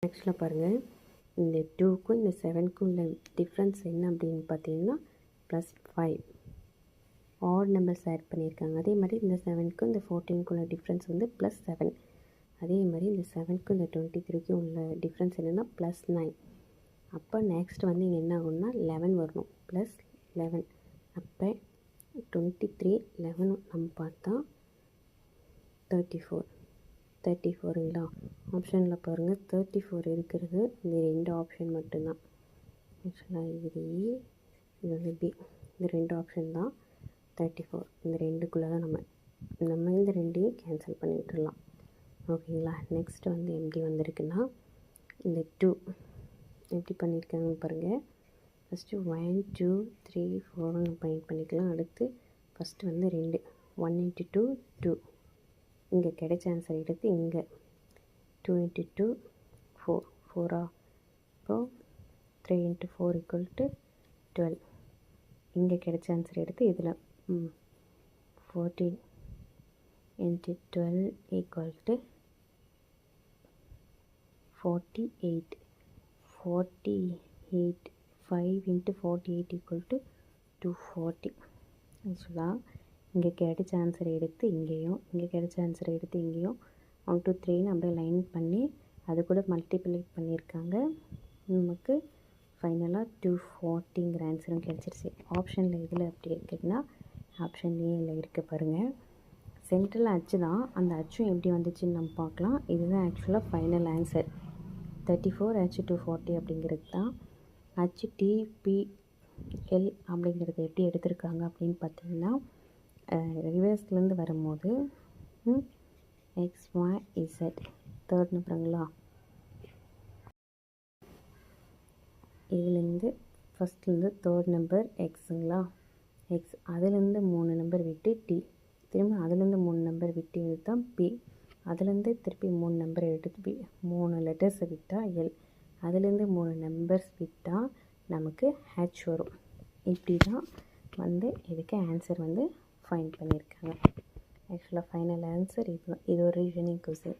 ஆக்சுவலாக பாருங்கள், இந்த 2க்கும் இந்த 7க்கும் உள்ள டிஃப்ரென்ஸ் என்ன அப்படின்னு பார்த்தீங்கன்னா +5 ஆட் நம்பர்ஸ் ஆட் பண்ணியிருக்காங்க. அதே மாதிரி இந்த 7க்கும் இந்த 14க்குள்ள டிஃப்ரென்ஸ் வந்து +7. அதே மாதிரி இந்த 7க்கும் இந்த 23க்கும் உள்ள டிஃப்ரென்ஸ் என்னென்னா +9. அப்போ நெக்ஸ்ட் வந்து இங்கே என்ன ஆகும்னா 11 வரணும், +11. அப்போ 23 11 நம்ம பார்த்தா 34ங்களா? ஆப்ஷனில் பாருங்கள் 34 இருக்கிறது இந்த 2 ஆப்ஷன் மட்டும்தான். ஆக்சுவலாக இது ஏ, இது வந்து பி, இந்த 2 ஆப்ஷன் தான் 34. இந்த 2க்குள்ளே தான் நம்ம இந்த 2ஐயும் கேன்சல் பண்ணி விட்டுடலாம். ஓகேங்களா? நெக்ஸ்ட் வந்து எப்படி வந்திருக்குன்னா இந்த 2 எப்படி பண்ணியிருக்காங்கன்னு பாருங்கள். ஃபஸ்ட்டு 1 2 3 4ன்னு பண்ணிக்கலாம். அடுத்து ஃபஸ்ட்டு வந்து 2 1 × 2 2. இங்கே கிடைச்ச ஆன்சர் எடுத்து இங்கே 2 × 2 4 4. அப்போது 3 × 4 = 12. இங்கே கிடைச்ச ஆன்சர் எடுத்து இதில் 14 × 12 = 48. 48 5 × 48 = 240. ஆக்சுவலாக இங்கே கிடைச்ச ஆன்சர் எடுத்து இங்கேயும், இங்கே கிடைச்ச ஆன்சர் எடுத்து இங்கேயும் 1 2 3ன்னு அப்படியே லைன் பண்ணி அது கூட மல்டிப்ளை பண்ணியிருக்காங்க. நமக்கு ஃபைனலாக 240ங்கிற ஆன்சரும் கிடச்சிருச்சு. ஆப்ஷனில் எதில் அப்படி இருக்குதுன்னா ஆப்ஷன் ஏல இருக்க பாருங்கள். சென்ட்ரல் அச்சு தான், அந்த அச்சும் எப்படி வந்துச்சுன்னு நம்ம பார்க்கலாம். இதுதான் ஆக்சுவலாக ஃபைனல் ஆன்சர் 34 H 240 அப்படிங்கிறது தான். அச்சு TPL அப்படிங்கிறது எப்படி எடுத்திருக்காங்க அப்படின்னு பார்த்தீங்கன்னா ரிவர்ஸ்லேருந்து வரும்போது XYZ தேர்ட் நம்பருங்களா, இதுலேருந்து ஃபஸ்ட்லேருந்து தேர்ட் நம்பர் எக்ஸுங்களா, எக்ஸ் அதுலேருந்து 3 நம்பர் விட்டு டி, திரும்ப அதுலேருந்து 3 நம்பர் விட்டு எடுத்தால் பி, அதுலேருந்து திருப்பி 3 நம்பர் எடுத்து பி, 3 லெட்டர்ஸை விட்டால் எல், அதுலேருந்து 3 நம்பர்ஸ் விட்டால் நமக்கு ஹெச் வரும். இப்படி தான் வந்து இதுக்கு ஆன்சர் வந்து ஃபைண்ட் பண்ணியிருக்காங்க. ஆக்சுவலாக ஃபைனல் ஆன்சர் இது ஒரு ரீசனிங் கொஸ்டின்.